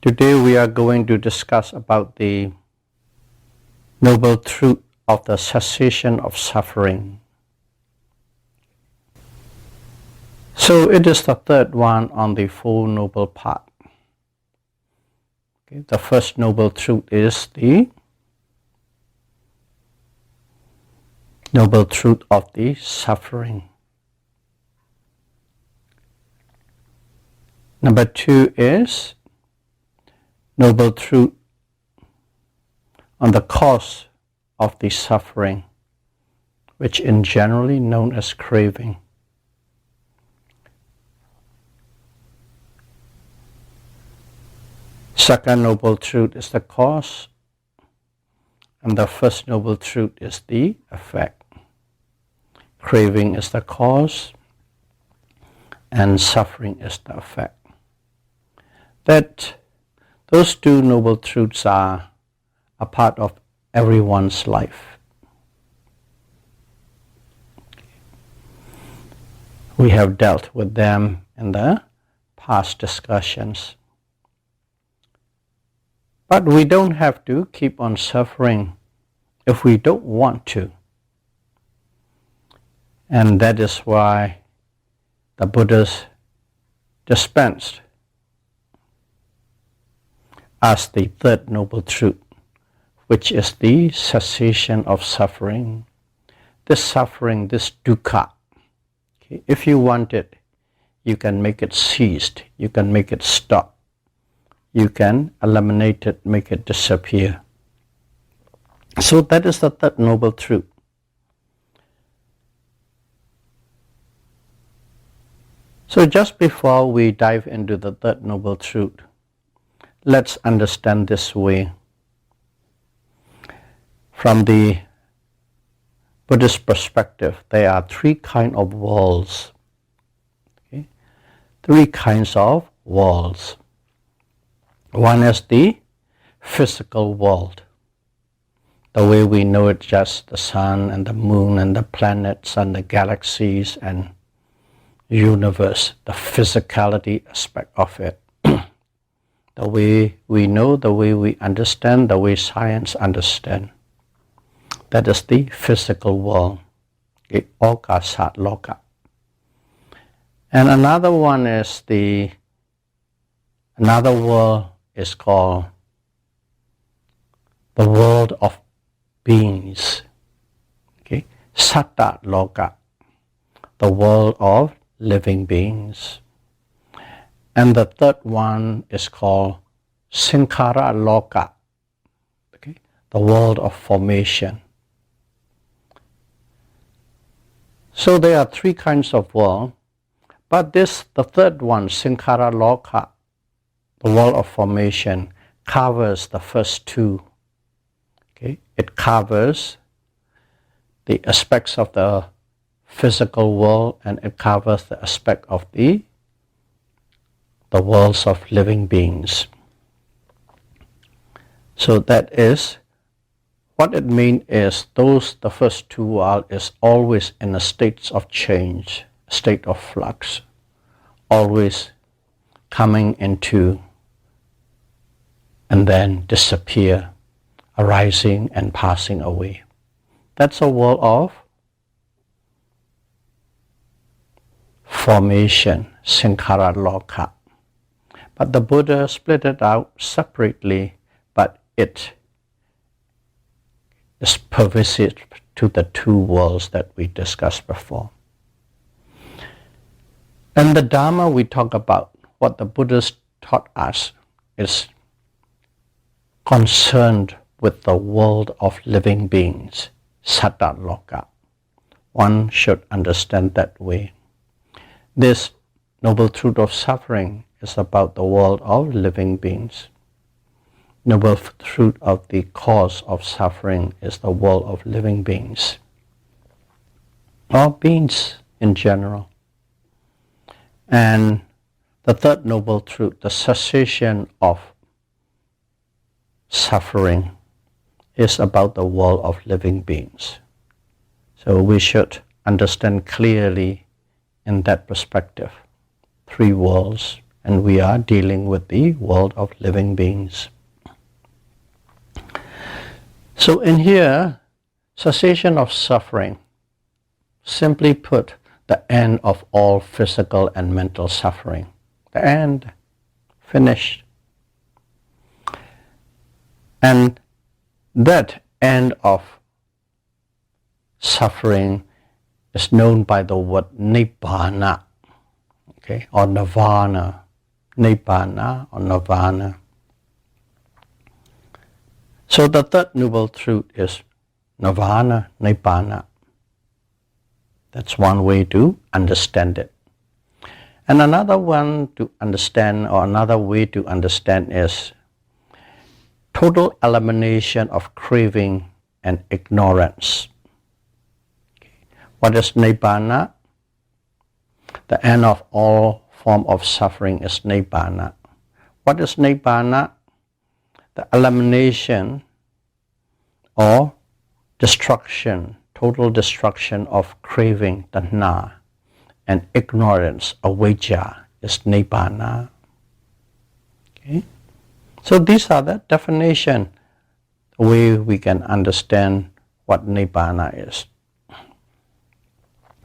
Today we are going to discuss about the noble truth of the cessation of suffering. So it is the third one on the Four Noble Path. Okay, the first noble truth is the noble truth of the suffering. Number two is noble truth on the cause of the suffering, which is generally known as craving. Second noble truth is the cause, and the first noble truth is the effect. Craving is the cause, and suffering is the effect. That those two noble truths are a part of everyone's life. We have dealt with them in the past discussions. But we don't have to keep on suffering if we don't want to. And that is why the Buddhas dispensed as the third noble truth, which is the cessation of suffering. This suffering, this dukkha, okay, if you want it, you can make it cease, you can make it stop, you can eliminate it, make it disappear. So that is the third noble truth. So just before we dive into the third noble truth, let's understand this way. From the Buddhist perspective, there are three kinds of worlds. Okay? Three kinds of worlds. One is the physical world, the way we know it, just the sun and the moon and the planets and the galaxies and universe, the physicality aspect of it. The way we know, the way we understand, the way science understands. That is the physical world, the Okasat Loka. And another one is another world is called the world of beings. Okay, Satta Loka, the world of living beings. And the third one is called Sankhara Loka, okay, the world of formation. So there are three kinds of world, but the third one, Sankhara Loka, the world of formation, covers the first two. Okay, it covers the aspects of the physical world, and it covers the aspect of the worlds of living beings. So that is what it means is the first two worlds is always in a state of change, state of flux, always coming into and then disappear, arising and passing away. That's a world of formation, Sankhara Loka. But the Buddha split it out separately, but it is pervasive to the two worlds that we discussed before. And the Dharma we talk about, what the Buddhas taught us, is concerned with the world of living beings, Satta Loka. One should understand that way. This noble truth of suffering is about the world of living beings. Noble truth of the cause of suffering is the world of living beings, or beings in general. And the third noble truth, the cessation of suffering, is about the world of living beings. So we should understand clearly in that perspective, three worlds and we are dealing with the world of living beings. So in here, cessation of suffering, simply put, the end of all physical and mental suffering. The end. Finished. And that end of suffering is known by the word nibbana, okay, or nirvana. Nibbana or nirvana. So the third noble truth is nirvana, nibbana. That's one way to understand it. And another one to understand, or another way to understand, is total elimination of craving and ignorance. What is nibbana? The end of all form of suffering is nibbana. What is nibbana? The elimination or destruction, total destruction of craving, tanha, and ignorance, avijja, is nibbana. Okay? So these are the definition, the way we can understand what nibbana is.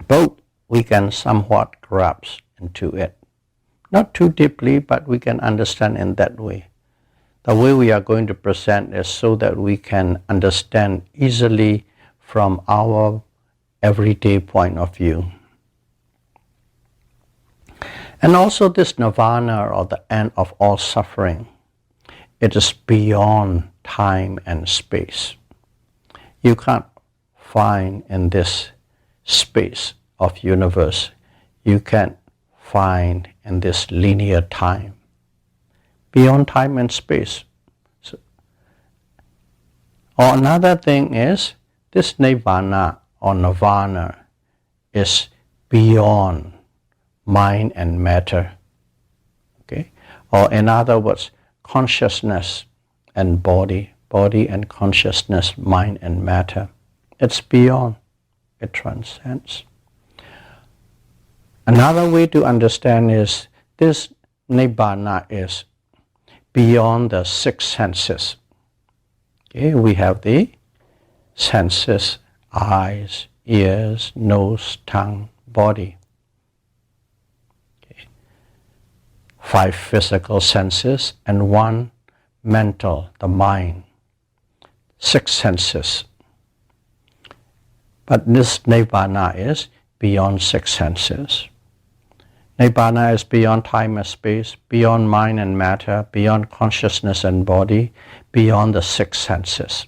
Both we can somewhat grasp into it. Not too deeply, but we can understand in that way. The way we are going to present is so that we can understand easily from our everyday point of view. And also this nirvana, or the end of all suffering, it is beyond time and space. You can't find in this space of universe, you can't find in this linear time. Beyond time and space. So, or another thing is, this nibbana or nirvana is beyond mind and matter. Okay? Or in other words, consciousness and body, body and consciousness, mind and matter. It's beyond, it transcends. Another way to understand is this nibbana is beyond the six senses. Okay, we have the senses, eyes, ears, nose, tongue, body. Okay. 5 physical senses and 1 mental, the mind. 6 senses. But this nibbana is beyond 6 senses. Nibbana is beyond time and space, beyond mind and matter, beyond consciousness and body, beyond the 6 senses.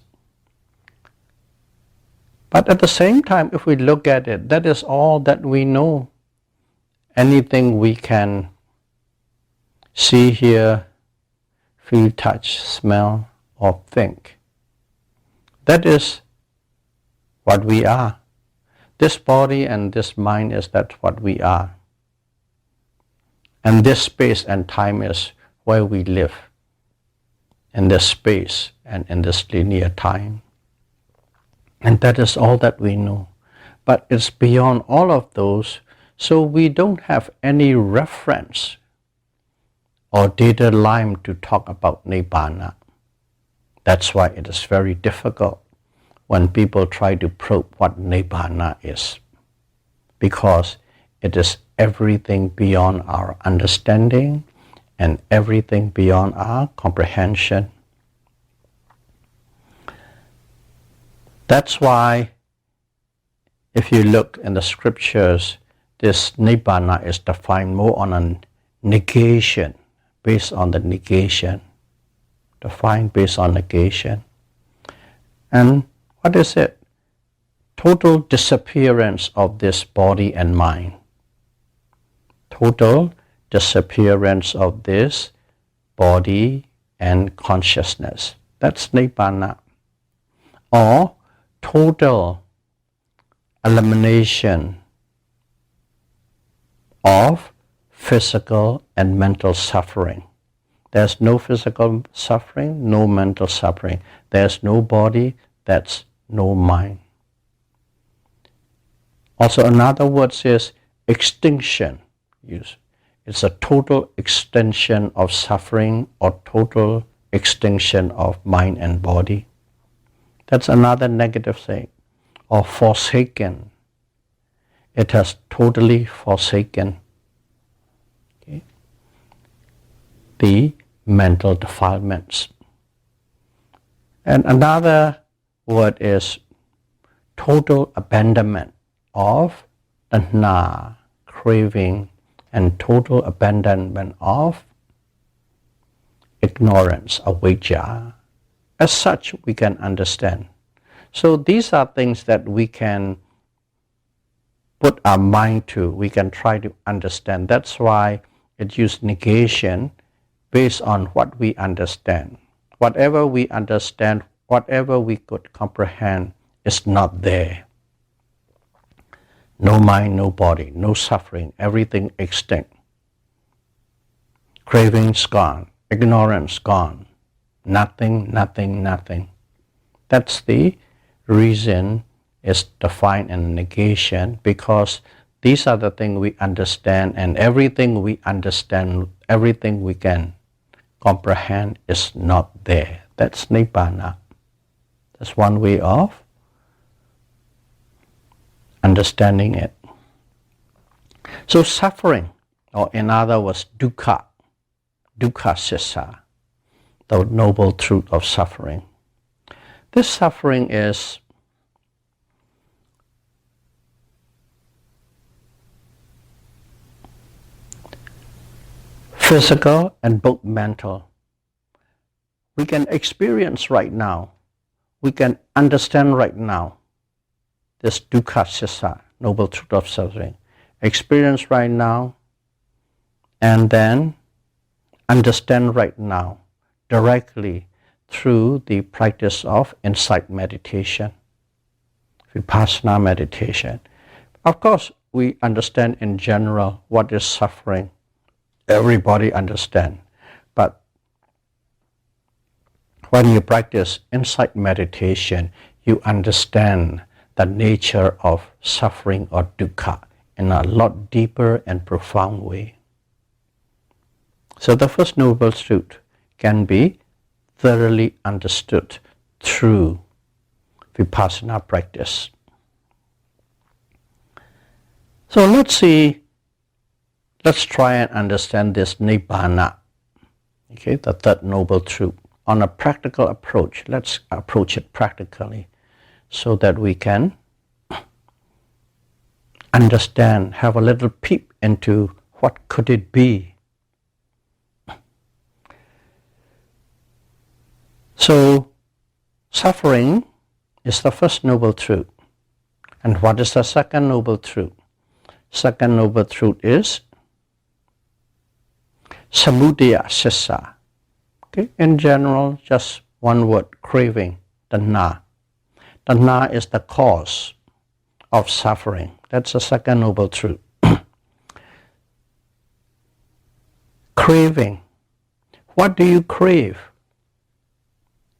But at the same time, if we look at it, that is all that we know. Anything we can see, hear, feel, touch, smell, or think. That is what we are. This body and this mind is that's what we are. And this space and time is where we live, in this space and in this linear time. And that is all that we know. But it's beyond all of those, so we don't have any reference or data line to talk about nibbana. That's why it is very difficult when people try to probe what nibbana is, because it is everything beyond our understanding and everything beyond our comprehension. That's why if you look in the scriptures, this nibbana is defined more on a negation, based on the negation, defined based on negation. And what is it? Total disappearance of this body and mind. Total disappearance of this body and consciousness. That's nibbana. Or total elimination of physical and mental suffering. There's no physical suffering, no mental suffering. There's no body, that's no mind. Also, another word is extinction. It It's a total extension of suffering or total extinction of mind and body. That's another negative thing. Or forsaken. It has totally forsaken, okay, the mental defilements. And another word is total abandonment of tanha, craving, and total abandonment of ignorance, avijja. As such, we can understand. So these are things that we can put our mind to, we can try to understand. That's why it uses negation based on what we understand. Whatever we understand, whatever we could comprehend is not there. No mind, no body, no suffering, everything extinct. Cravings gone, ignorance gone, nothing, nothing, nothing. That's the reason is defined in negation, because these are the things we understand, and everything we understand, everything we can comprehend is not there. That's nibbana. That's one way of understanding it. So suffering, or in other words, dukkha, dukkha sissa, the noble truth of suffering. This suffering is physical and both mental. We can experience right now, we can understand right now this dukkha sissa, noble truth of suffering. Experience right now, and then understand right now directly through the practice of insight meditation, vipassana meditation. Of course, we understand in general what is suffering. Everybody understands. But when you practice insight meditation, you understand the nature of suffering or dukkha in a lot deeper and profound way. So the first noble truth can be thoroughly understood through vipassana practice. So let's try and understand this nibbana, okay, the third noble truth, on a practical approach. Let's approach it practically so that we can understand, have a little peep into what could it be. So suffering is the first noble truth. And what is the second noble truth? Second noble truth is samudaya sissa. Okay? In general, just one word, craving, tanha. Tanha is the cause of suffering. That's the second noble truth. Craving. What do you crave?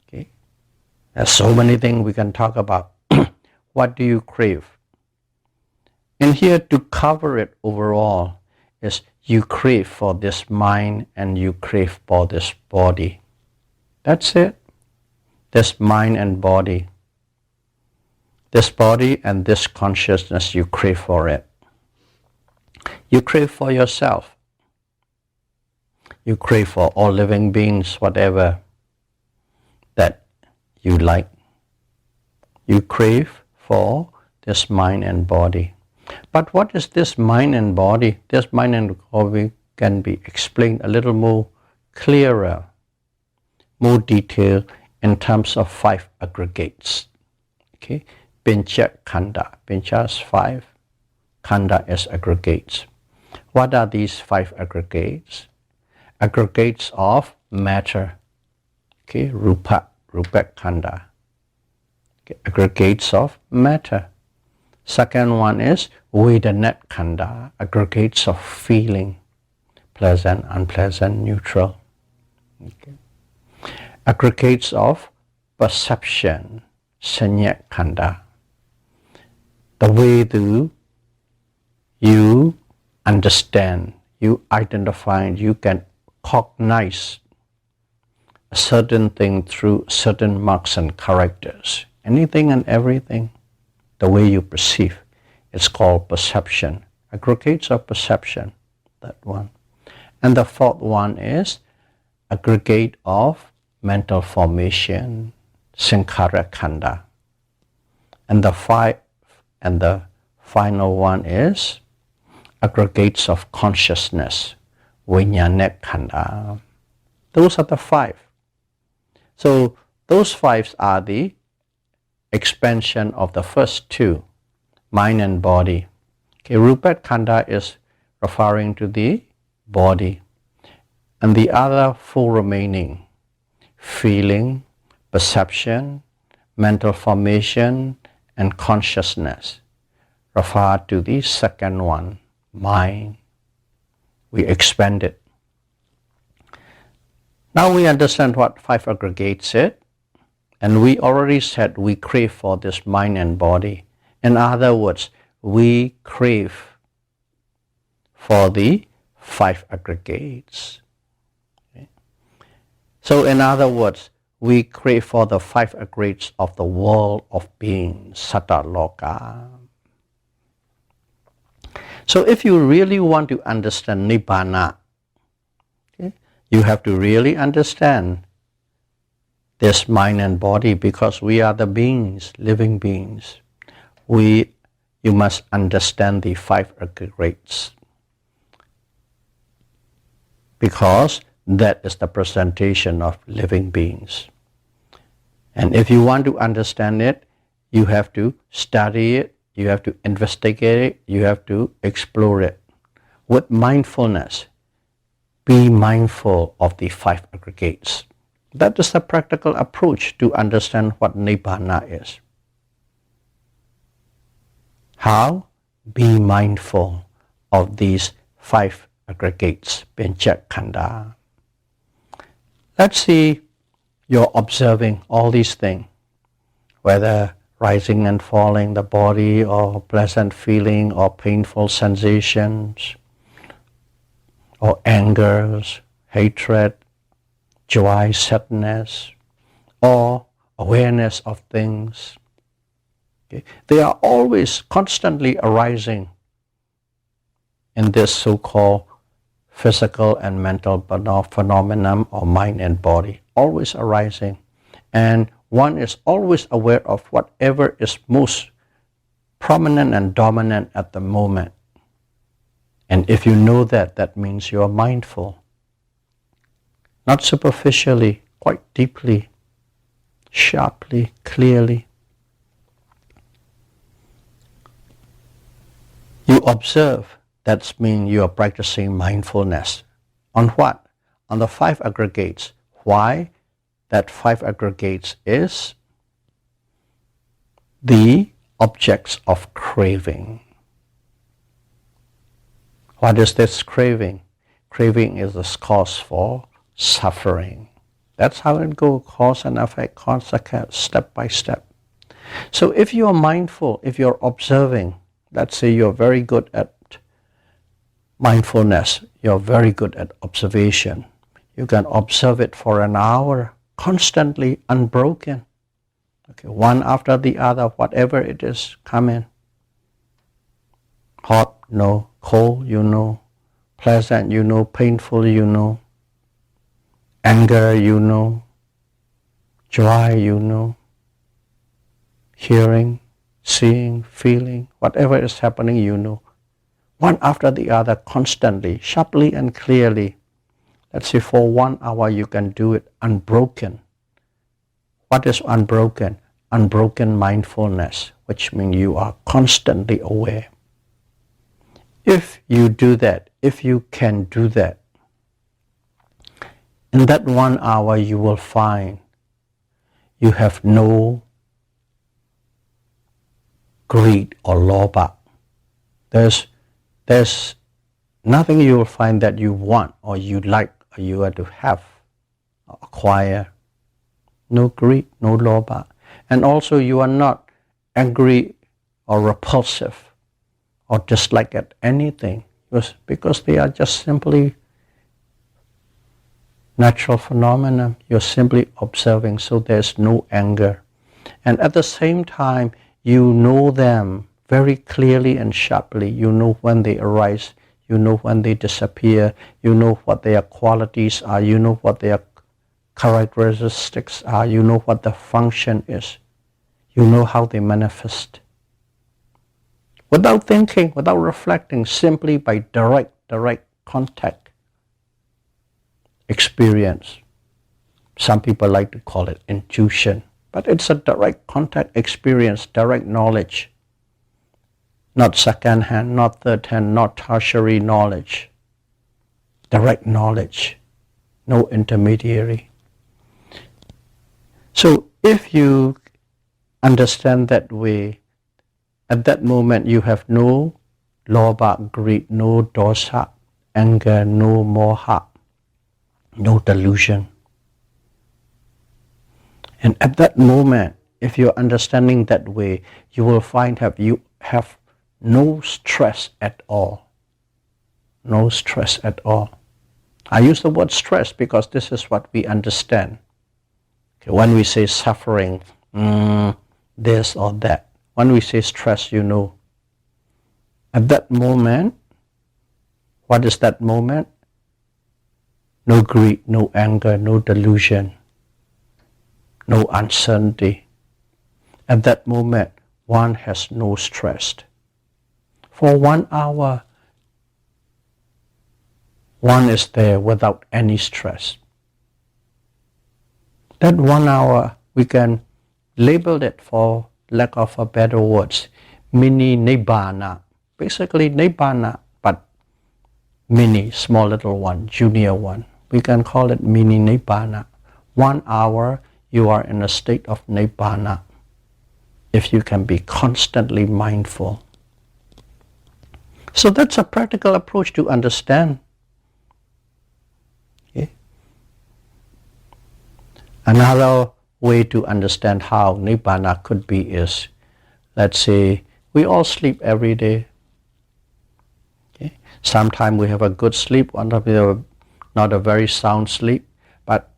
Okay? There's so many things we can talk about. What do you crave? And here, to cover it overall, is you crave for this mind and you crave for this body. That's it. This mind and body. This body and this consciousness, you crave for it. You crave for yourself. You crave for all living beings, whatever that you like. You crave for this mind and body. But what is this mind and body? This mind and body can be explained a little more clearer, more detailed in terms of 5 aggregates. Okay, Pincha Khanda. Pincha is 5. Khanda is aggregates. What are these 5 aggregates? Aggregates of matter. Okay, Rupa Khanda. Okay, aggregates of matter. Second one is Vedana Khanda, aggregates of feeling, pleasant, unpleasant, neutral. Okay. Aggregates of perception, Sanya Khanda, the way you understand, you identify, you can cognize a certain thing through certain marks and characters. Anything and everything, the way you perceive, it's called perception. Aggregates of perception, that one. And the fourth one is aggregate of mental formation, sankhara khanda. And the final one is aggregates of consciousness, vijnana khanda. Those are the five. So those five are the expansion of the first two, mind and body. Okay, rupa khanda is referring to the body, and the other four remaining, feeling, perception, mental formation, and consciousness, refer to the second one, mind. We expand it. Now we understand what five aggregates is, and we already said we crave for this mind and body. In other words, we crave for the five aggregates. Okay. So in other words, we crave for the five aggregates of the world of being, Satta Loka. So if you really want to understand Nibbana, okay, you have to really understand this mind and body, because we are the beings, living beings. You must understand the five aggregates, because that is the presentation of living beings. And if you want to understand it, you have to study it, you have to investigate it, you have to explore it with mindfulness. Be mindful of the five aggregates. That is the practical approach to understand what Nibbana is. How? Be mindful of these five aggregates, Pencha Khanda. Let's see, you're observing all these things, whether rising and falling the body, or pleasant feeling, or painful sensations, or angers, hatred, joy, sadness, or awareness of things. Okay? They are always constantly arising in this so-called physical and mental phenomenon, or mind and body, always arising. And one is always aware of whatever is most prominent and dominant at the moment. And if you know that, that means you are mindful. Not superficially, quite deeply, sharply, clearly. You observe, that means you are practicing mindfulness. On what? On the five aggregates. Why? That five aggregates is the objects of craving. What is this craving? Craving is the cause for suffering. That's how it goes, cause and effect, consequence, step by step. So if you are mindful, if you're observing, let's say you're very good at mindfulness, you're very good at observation, you can observe it for an hour, constantly, unbroken. Okay, one after the other, whatever it is, come in. Hot, no. Cold, you know. Pleasant, you know. Painful, you know. Anger, you know. Joy, you know. Hearing, seeing, feeling, whatever is happening, you know. One after the other, constantly, sharply and clearly. Let's say for 1 hour you can do it unbroken. What is unbroken? Unbroken mindfulness, which means you are constantly aware. If you do that, if you can do that, in that 1 hour you will find you have no greed or lobha. There's nothing you will find that you want or you like or you are to have or acquire. No greed, no lobha. And also you are not angry or repulsive or dislike at anything. because they are just simply natural phenomena. You're simply observing, so there's no anger. And at the same time, you know them very clearly and sharply. You know when they arise, you know when they disappear, you know what their qualities are, you know what their characteristics are, you know what the function is, you know how they manifest. Without thinking, without reflecting, simply by direct contact experience. Some people like to call it intuition, but it's a direct contact experience, direct knowledge. Not second-hand, not third-hand, not tertiary knowledge. Direct knowledge, no intermediary. So if you understand that way, at that moment you have no lobha, greed, no dosa, anger, no moha, no delusion. And at that moment, if you're understanding that way, you will find that you have no stress at all. No stress at all. I use the word stress because this is what we understand. Okay, when we say suffering, this or that. When we say stress, you know. At that moment, what is that moment? No greed, no anger, no delusion, no uncertainty. At that moment, one has no stress. For 1 hour, one is there without any stress. That 1 hour, we can label it, for lack of a better words, mini nibbana. Basically nibbana, but mini, small little one, junior one. We can call it mini nibbana. 1 hour, you are in a state of nibbana, if you can be constantly mindful. So that's a practical approach to understand. Okay? Another way to understand how nibbana could be is, let's say, we all sleep every day. Okay? Sometimes we have a good sleep, sometimes we have not a very sound sleep. But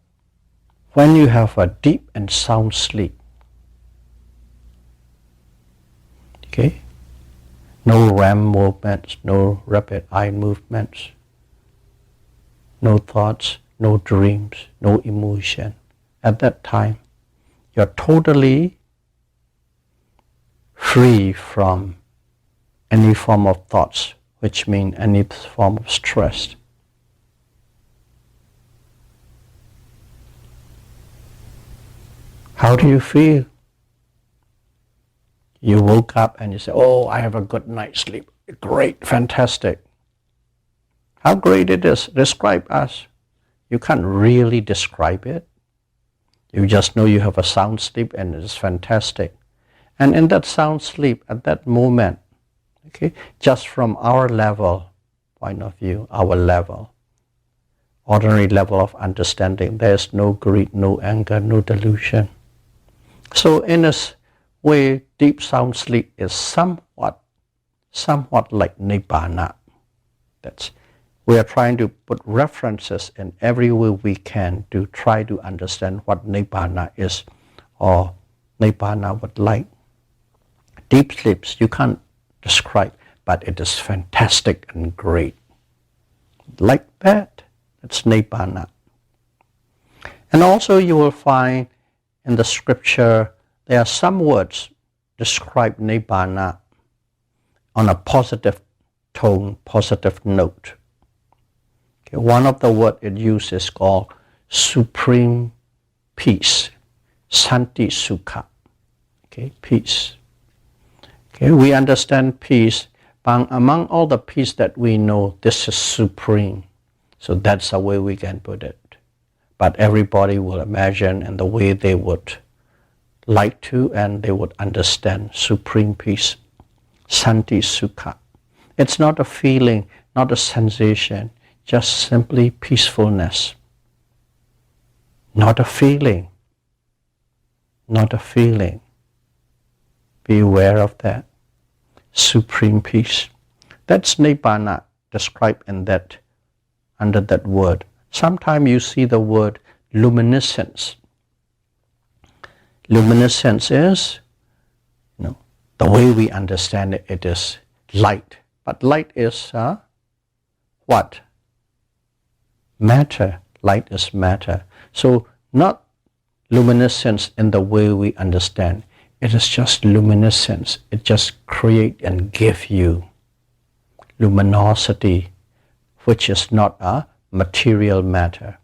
when you have a deep and sound sleep, okay, no REM movements, no rapid eye movements, no thoughts, no dreams, no emotion. At that time, you're totally free from any form of thoughts, which mean any form of stress. How do you feel? You woke up and you say, oh, I have a good night's sleep. Great, fantastic. How great it is. Describe us. You can't really describe it. You just know you have a sound sleep and it's fantastic. And in that sound sleep, at that moment, okay, just from our level, point of view, our level, ordinary level of understanding, there's no greed, no anger, no delusion. So in a way, deep sound sleep is somewhat like nibbana. We are trying to put references in every way we can to try to understand what nibbana is, or nibbana would like. Deep sleeps you can't describe, but it is fantastic and great. Like that, it's nibbana. And also you will find in the scripture, there are some words describe nibbana on a positive tone, positive note. Okay, one of the words it uses is called supreme peace, santi sukha. Okay, peace. Okay, we understand peace, but among all the peace that we know, this is supreme. So that's the way we can put it. But everybody will imagine in the way they would like to, and they would understand supreme peace, santi sukha. It's not a feeling, not a sensation, just simply peacefulness. Not a feeling, not a feeling. Be aware of that. Supreme peace. That's nibbana. described in that, under that word. Sometimes you see the word luminescence. Luminescence is, the way we understand it, it is light. But light is what? Matter. Light is matter. So not luminescence in the way we understand. It is just luminescence. It just create and give you luminosity, which is not a material matter.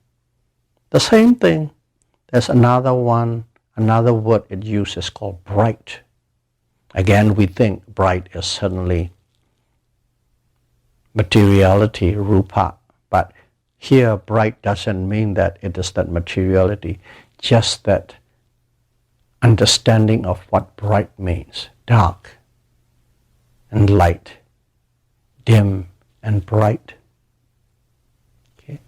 The same thing, there's another word it uses called bright. Again, we think bright is suddenly materiality, rupa, but here bright doesn't mean that it is that materiality, just that understanding of what bright means, dark and light, dim and bright. Okay.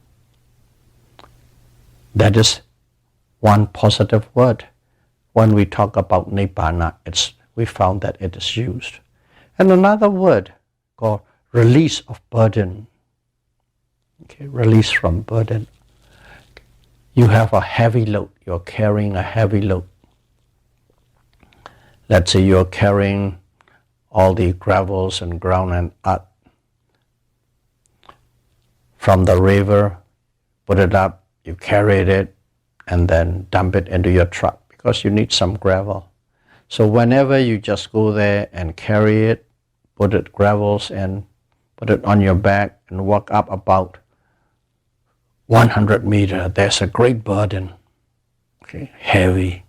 That is one positive word. When we talk about nibbana, we found that it is used. And another word called release of burden. Okay, release from burden. You have a heavy load. You're carrying a heavy load. Let's say you're carrying all the gravels and ground and earth from the river, put it up, you carried it, and then dump it into your truck because you need some gravel. So whenever you just go there and carry it, put it gravels and put it on your back and walk up about 100 meters, there's a great burden, okay, heavy.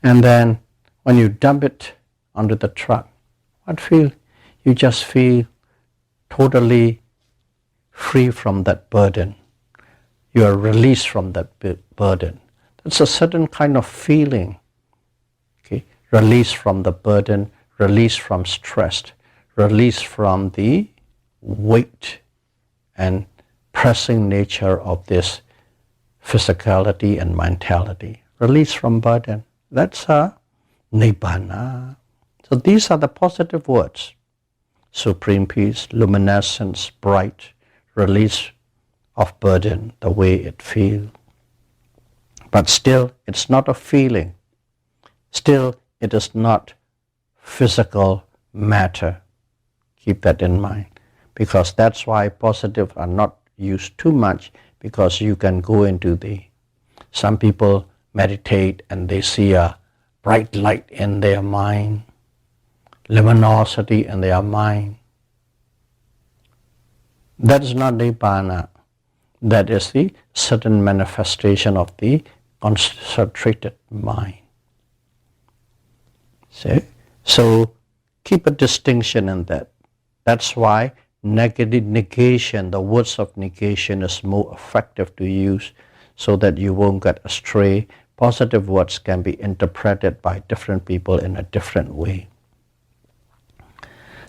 And then when you dump it onto the truck, what feel? You just feel totally free from that burden. You are released from that burden. That's a certain kind of feeling. Okay, release from the burden, release from stress, release from the weight and pressing nature of this physicality and mentality. Release from burden. That's a nibbana. So these are the positive words. Supreme peace, luminescence, bright, release of burden, the way it feels. But still, it's not a feeling. Still, it is not physical matter. Keep that in mind. Because that's why positive are not used too much, because you can go into some people meditate and they see a bright light in their mind, luminosity in their mind. That is not nibbana. That is the certain manifestation of the concentrated mind. See? So keep a distinction in that. That's why negation, the words of negation is more effective to use so that you won't get astray. Positive words can be interpreted by different people in a different way.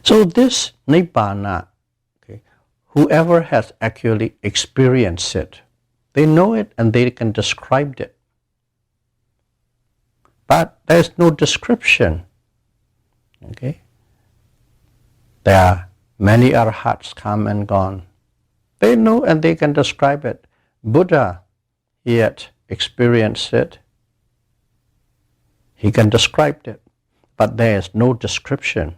So this nibbana, whoever has actually experienced it, they know it and they can describe it. But there's no description. Okay? There are many arhats come and gone. They know and they can describe it. Buddha, he had experienced it. He can describe it. But there is no description.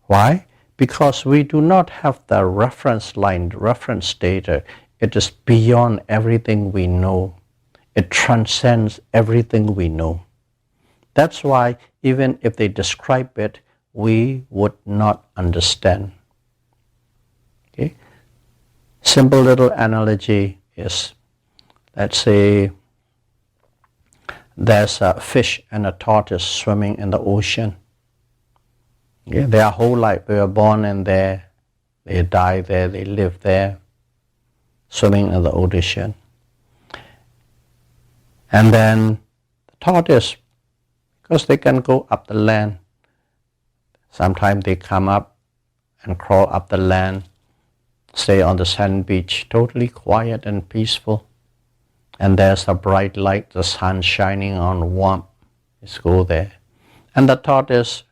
Why? Because we do not have the reference line, reference data. It is beyond everything we know. It transcends everything we know. That's why even if they describe it, we would not understand. Okay? Simple little analogy is, let's say there's a fish and a tortoise swimming in the ocean. Okay? Their whole life, they were born in there, they die there, they live there, swimming in the ocean. And then the tortoise, because they can go up the land, sometimes they come up and crawl up the land, stay on the sand beach, totally quiet and peaceful. And there's a bright light, the sun shining on warm. Just go there. And the tortoise,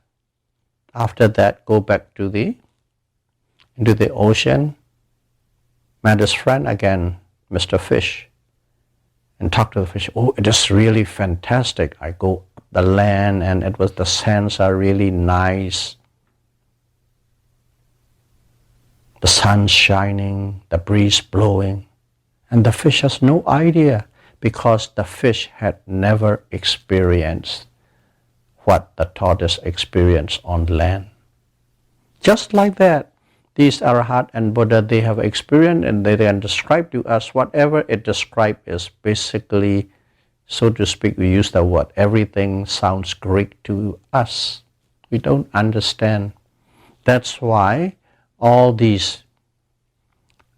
after that, go back to the into the ocean, met his friend again, Mr. Fish, and talked to the fish. Oh, it is really fantastic. I go up the land and the sands are really nice. The sun shining, the breeze blowing. And the fish has no idea because the fish had never experienced what the tortoise experienced on land. Just like that, these Arahat and Buddha, they have experienced and they can describe to us whatever it describes is basically, so to speak, we use the word, everything sounds Greek to us. We don't understand. That's why all these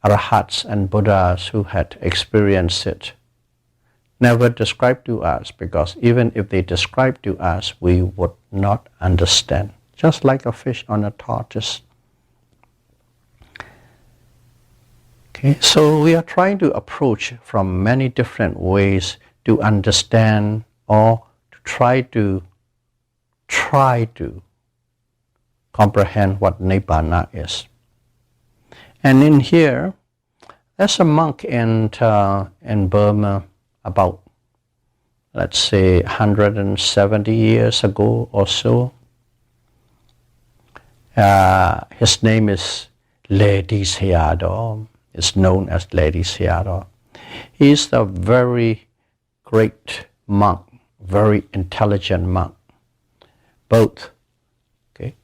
Arahats and Buddhas who had experienced it never described to us, because even if they describe to us, we would not understand. Just like a fish on a tortoise. Okay, so we are trying to approach from many different ways to understand or to try to comprehend what Nibbana is. And in here, there's a monk in Burma about, let's say, 170 years ago or so. His name is Ledi Sayadaw. It's known as Ledi Sayadaw. He's a very great monk, very intelligent monk, both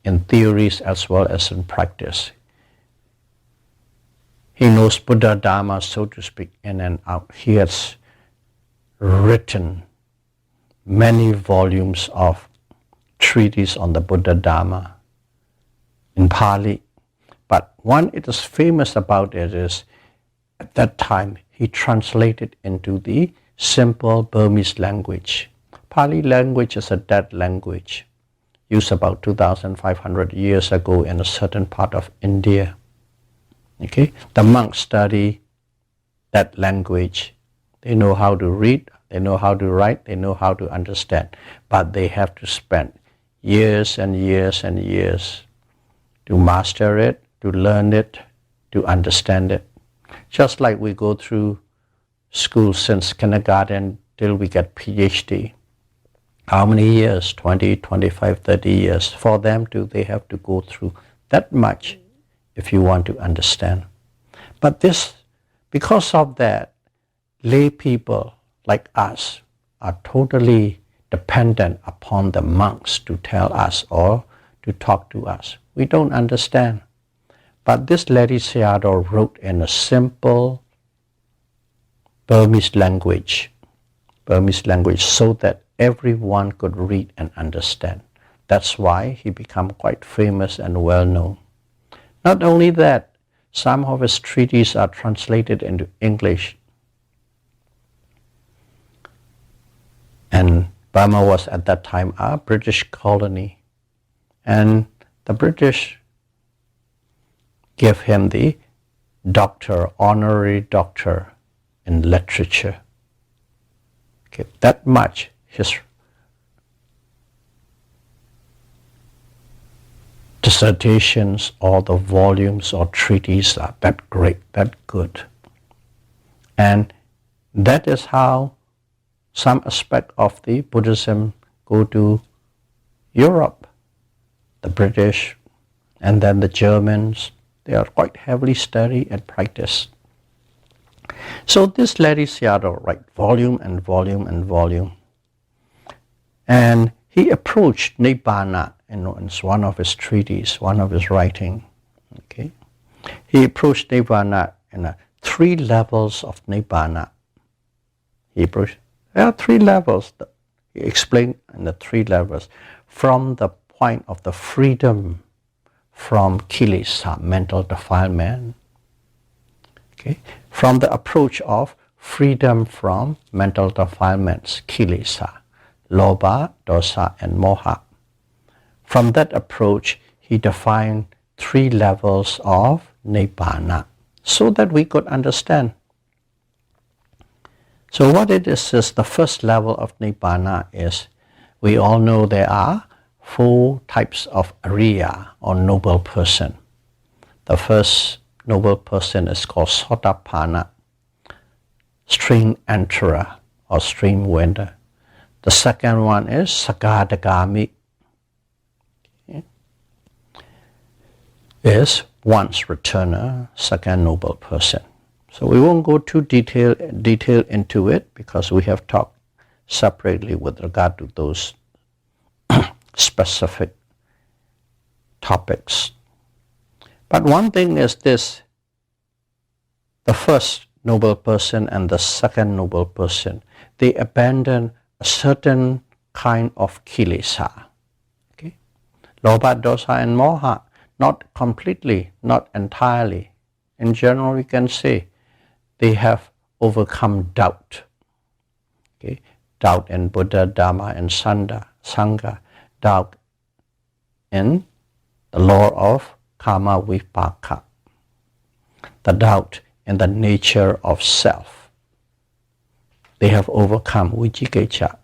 in theories as well as in practice. He knows Buddha Dharma, so to speak, in and out. He has written many volumes of treatises on the Buddha Dharma in Pali. But one it is famous about it is, at that time, he translated into the simple Burmese language. Pali language is a dead language, used about 2,500 years ago in a certain part of India. Okay, the monks study that language. They know how to read, they know how to write, they know how to understand, but they have to spend years and years and years to master it, to learn it, to understand it. Just like we go through school since kindergarten till we get PhD. How many years? 20, 25, 30 years. For them they have to go through that much if you want to understand. But because of that, lay people like us are totally dependent upon the monks to tell us or to talk to us. We don't understand. But this Ledi Sayadaw wrote in a simple Burmese language so that everyone could read and understand. That's why he became quite famous and well known. Not only that, some of his treatises are translated into English. And Burma was at that time a British colony. And the British gave him the honorary doctor in literature. Okay, that much his dissertations or the volumes or treatises are that great, that good. And that is how some aspect of the Buddhism go to Europe. The British and then the Germans, they are quite heavily studied and practiced. So this Ledi Sayadaw write volume and volume and volume. And he approached Nibbana in one of his treatises, one of his writing. Okay, he approached Nibbana in 3 levels of Nibbana. There are 3 levels. He explained in the 3 levels. From the point of the freedom from kilesa, mental defilement. Okay, from the approach of freedom from mental defilements, kilesa, lobha, dosa, and moha. From that approach, he defined 3 levels of Nibbana so that we could understand. So what it is the first level of Nibbana is, we all know there are 4 types of Arya or noble person. The first noble person is called Sotapanna, stream enterer or stream winner. The second one is Sagadagami, is once returner, second noble person. So we won't go too detail into it because we have talked separately with regard to those specific topics. But one thing is this: the first noble person and the second noble person, they abandon a certain kind of kilesa. Okay? Lobha, dosa, and moha, not completely, not entirely. In general, we can say they have overcome doubt. Okay? Doubt in Buddha, Dharma, and Sangha. Doubt in the law of karma vipaka. The doubt in the nature of self. They have overcome vicikiccha.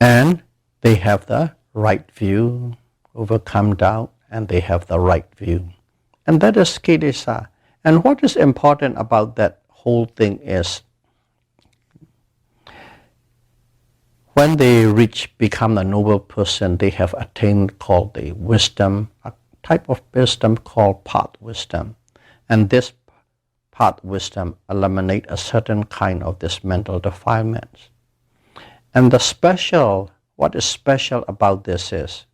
And they have the right view, overcome doubt, and they have the right view. And that is kilesa. And what is important about that whole thing is, when they become a noble person, they have attained called the wisdom, a type of wisdom called path wisdom. And this path wisdom eliminate a certain kind of this mental defilements. And what is special about this is,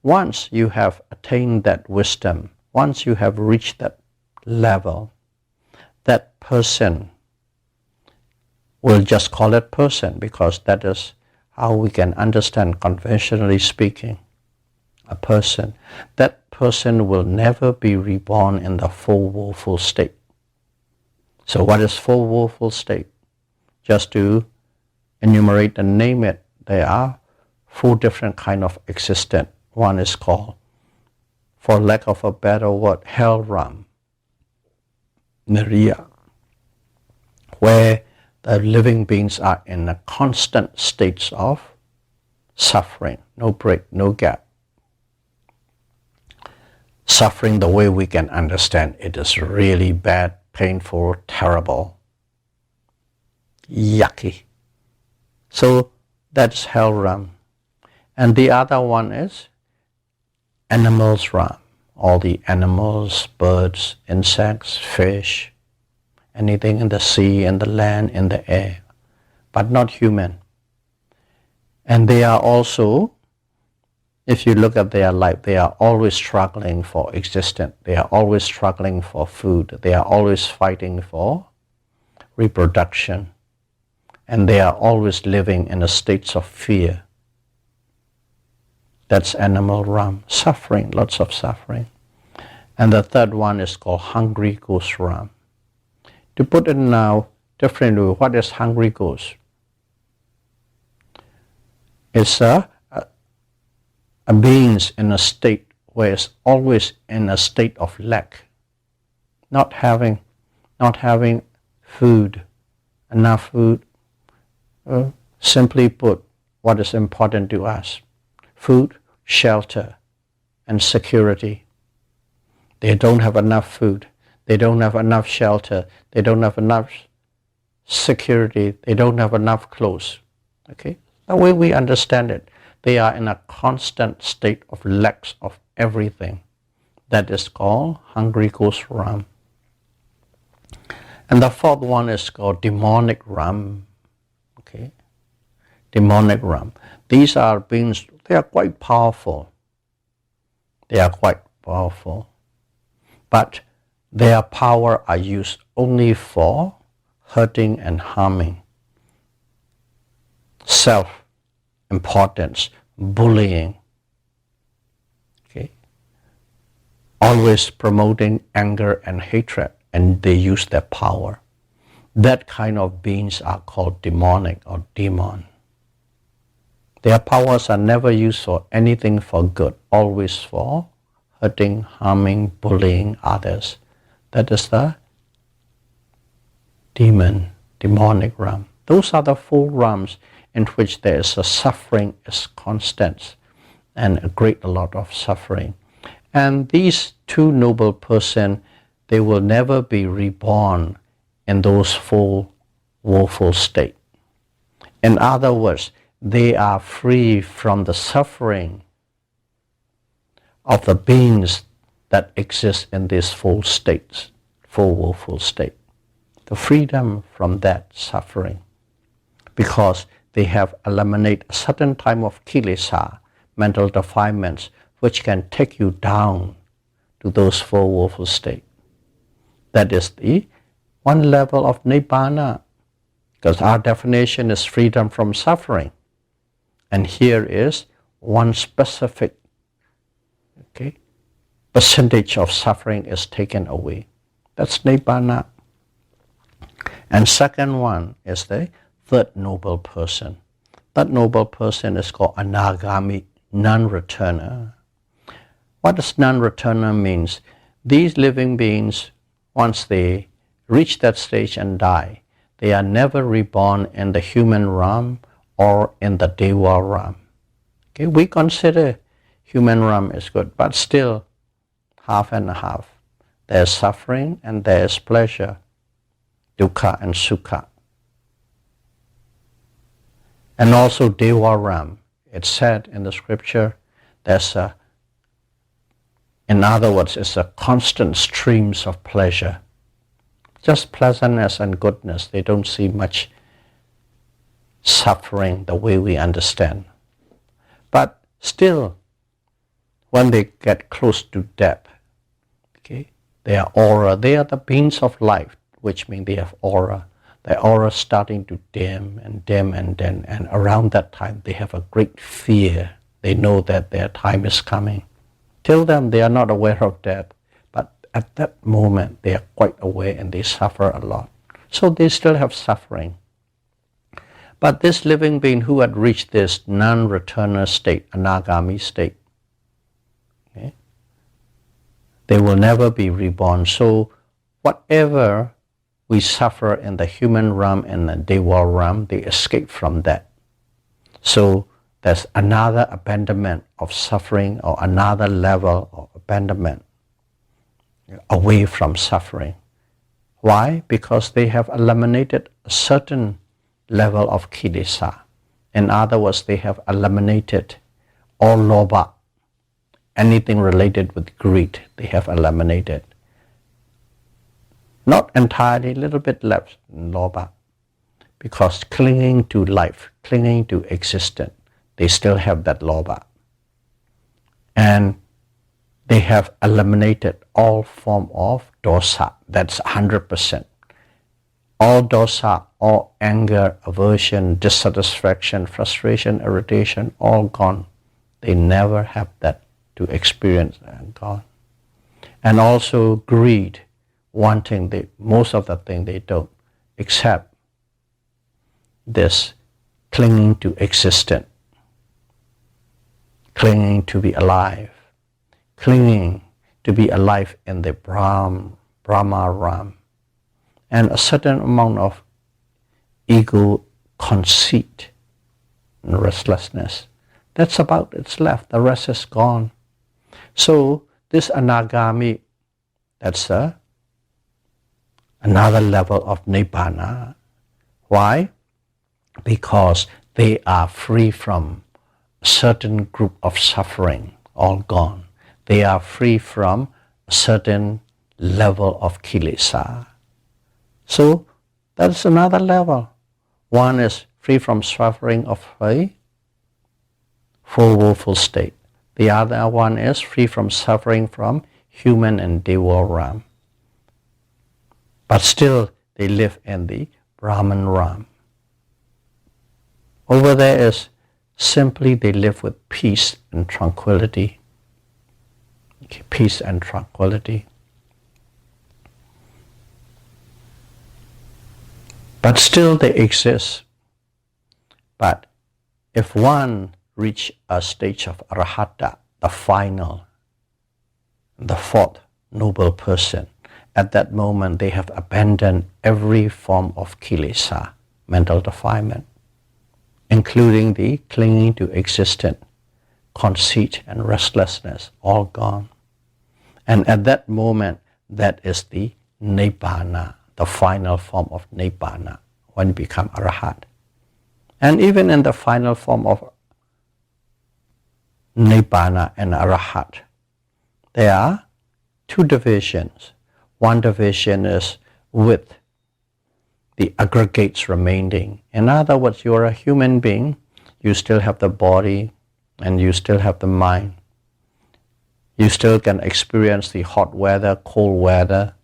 once you have attained that wisdom, once you have reached that level, that person, we'll just call it person because that is how we can understand, conventionally speaking, a person. That person will never be reborn in the full woeful state. So what is full woeful state? Just to enumerate and name it, there are 4 different kind of existence. One is called, for lack of a better word, hell realm, Nirya, where the living beings are in a constant states of suffering, no break, no gap. Suffering the way we can understand it is really bad, painful, terrible, yucky. So that's hell realm. And the other one is animals realm. All the animals, birds, insects, fish, anything in the sea, in the land, in the air, but not human. And they are also, if you look at their life, they are always struggling for existence. They are always struggling for food. They are always fighting for reproduction. And they are always living in a state of fear. That's animal realm. Suffering, lots of suffering. And the third one is called hungry ghost realm. To put it now differently, what is hungry ghost? It's a beings in a state where it's always in a state of lack, not having food, enough food. Simply put, what is important to us? Food, shelter, and security. They don't have enough food. They don't have enough shelter. They don't have enough security. They don't have enough clothes. Okay? The way we understand it, they are in a constant state of lack of everything. That is called hungry ghost realm. And the fourth one is called demonic realm. Okay? Demonic realm. These are beings, they are quite powerful. They are quite powerful. But their power are used only for hurting and harming. Self-importance, bullying. Okay? Always promoting anger and hatred, and they use their power. That kind of beings are called demonic or demon. Their powers are never used for anything for good, always for hurting, harming, bullying others. That is the demonic realm. Those are the 4 realms in which there is a suffering is constant and a lot of suffering. And these two noble persons, they will never be reborn in those four woeful states. In other words, they are free from the suffering of the beings that exist in these four states, four woeful states. The freedom from that suffering, because they have eliminated a certain type of kilesa, mental defilements, which can take you down to those four woeful states. That is the one level of Nibbana, because our definition is freedom from suffering. And here is one specific percentage of suffering is taken away. That's Nibbana. And second one is the third noble person. That noble person is called Anagami, non-returner. What does non-returner means? These living beings, once they reach that stage and die, they are never reborn in the human realm or in the Deva realm. Okay, we consider human realm is good, but still half and half. There is suffering and there is pleasure, dukkha and sukha. And also Deva realm. It's said in the scripture, in other words, it's a constant streams of pleasure. Just pleasantness and goodness. They don't see much suffering the way we understand. But still, when they get close to death, their aura, they are the beings of life, which means they have aura. Their aura starting to dim and dim and dim, and around that time they have a great fear. They know that their time is coming. Till then they are not aware of death, but at that moment they are quite aware and they suffer a lot. So they still have suffering. But this living being who had reached this non-returner state, anagami state, they will never be reborn. So whatever we suffer in the human realm and the Deva realm, they escape from that. So there's another abandonment of suffering, or another level of abandonment away from suffering. Why? Because they have eliminated a certain level of kilesa. In other words, they have eliminated all lobha. Anything related with greed, they have eliminated. Not entirely, a little bit left in lobha. Because clinging to life, clinging to existence, they still have that lobha. And they have eliminated all form of dosa. That's 100%. All dosa, all anger, aversion, dissatisfaction, frustration, irritation, all gone. They never have that to experience and gone. And also greed, wanting most of the thing they don't, except this clinging to existence, clinging to be alive, clinging to be alive in the Brahma realm, and a certain amount of ego conceit and restlessness. That's about it's left. The rest is gone. So this anagami, that's another level of Nibbana. Why? Because they are free from a certain group of suffering, all gone. They are free from a certain level of kilesa. So that's another level. One is free from suffering of a full woeful state. The other one is free from suffering from human and Deva realm. But still they live in the Brahman realm. Over there is simply they live with peace and tranquility. Peace and tranquility. But still they exist. But if one reach a stage of arahata, the final, the fourth noble person, at that moment they have abandoned every form of kilesa, mental defilement, including the clinging to existence, conceit and restlessness, all gone. And at that moment, that is the Nibbana, the final form of Nibbana, when you become Arahat. And even in the final form of Nibbana and Arahat, there are two divisions. One division is with the aggregates remaining. In other words, you are a human being, you still have the body and you still have the mind. You still can experience the hot weather, cold weather.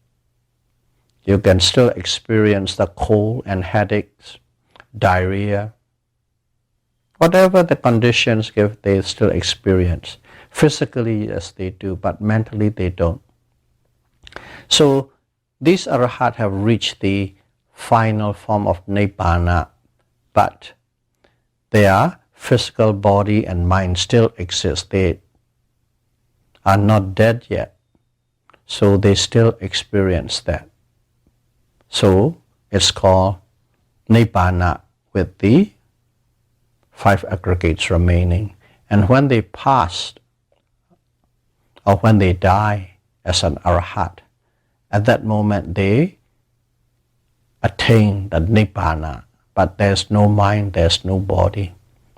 You can still experience the cold and headaches, diarrhea. Whatever the conditions give, they still experience. Physically, yes, they do, but mentally they don't. So these Arahat have reached the final form of Nibbana, but their physical body and mind still exist. They are not dead yet, so they still experience that. So it's called Nibbana with the 5 aggregates remaining. And when they pass, or when they die as an Arahat, at that moment they attain the Nibbana, but there's no mind, there's no body.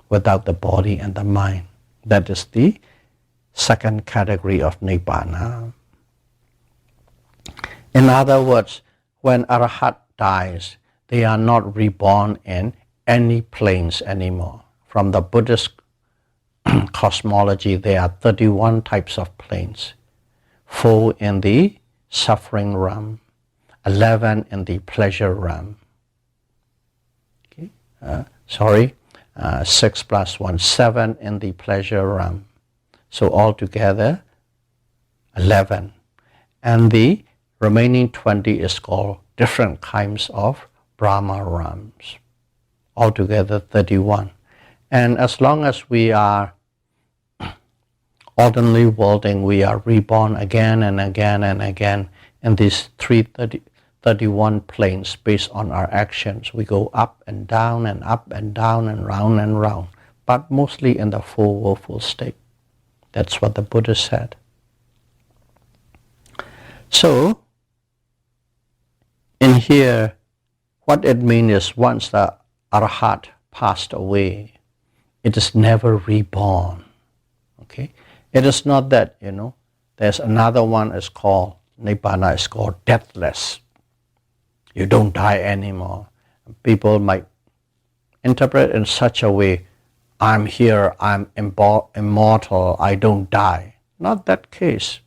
Without the body and the mind, that is the second category of Nibbana. In other words, when Arahat dies, they are not reborn in any planes anymore. From the Buddhist cosmology, there are 31 types of planes. 4 in the suffering realm, 11 in the pleasure realm. 6 plus 1, 7 in the pleasure realm. So altogether, 11. And the remaining 20 is called different kinds of Brahma realms. Altogether 31. And as long as we are ordinarily worlding, we are reborn again and again and again in these 31 planes based on our actions. We go up and down and up and down and round, but mostly in the full willful state. That's what the Buddha said. So, in here, what it means is once the Arahat passed away, it is never reborn. Okay? It is not that, there's another one is called, Nibbana is called deathless. You don't die anymore. People might interpret in such a way, I'm here, I'm immortal, I don't die. Not that case.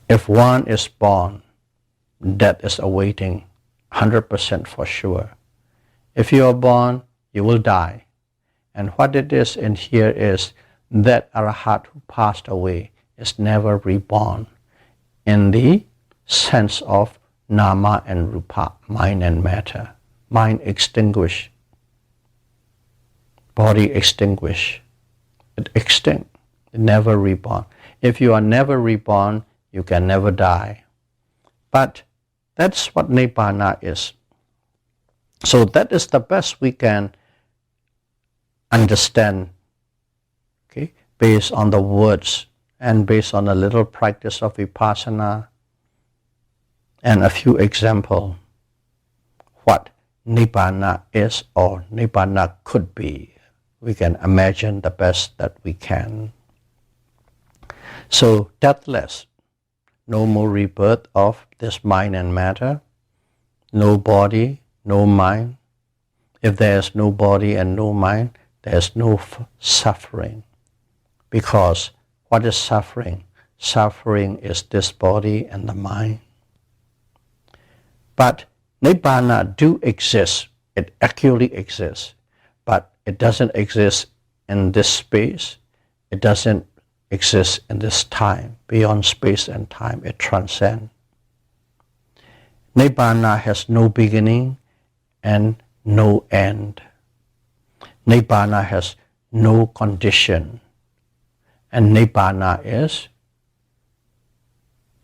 If one is born, death is awaiting 100% for sure. If you are born, you will die. And what it is in here is that Arahat who passed away is never reborn in the sense of nama and rupa, mind and matter. Mind extinguished, body extinguished, it extinct, never reborn. If you are never reborn, you can never die. But that's what Nibbana is. So that is the best we can understand, okay, based on the words and based on a little practice of Vipassana and a few examples, what Nibbana is or Nibbana could be. We can imagine the best that we can. So deathless, no more rebirth of this mind and matter, no body, no mind. If there is no body and no mind, there is no suffering. Because what is suffering? Suffering is this body and the mind. But Nibbana do exist. It actually exists. But it doesn't exist in this space. It doesn't exist in this time. Beyond space and time, it transcends. Nibbana has no beginning and no end. Nibbana has no condition. And Nibbana is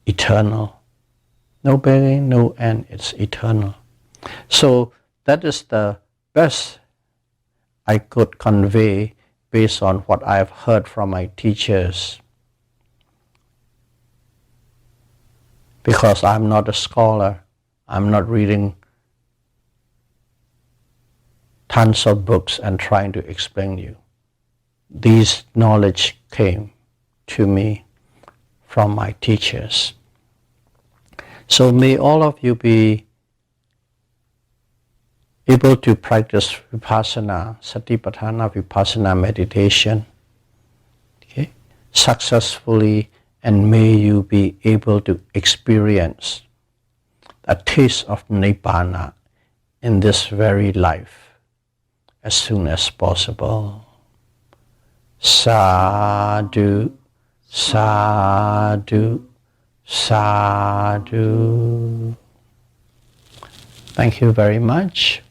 eternal. No beginning, no end, it's eternal. So that is the best I could convey based on what I have heard from my teachers. Because I'm not a scholar, I'm not reading tons of books and trying to explain you. These knowledge came to me from my teachers. So may all of you be able to practice Vipassana, Satipatthana Vipassana meditation, okay, successfully, and may you be able to experience a taste of Nibbana in this very life as soon as possible. Sadhu, sadhu, sadhu. Thank you very much.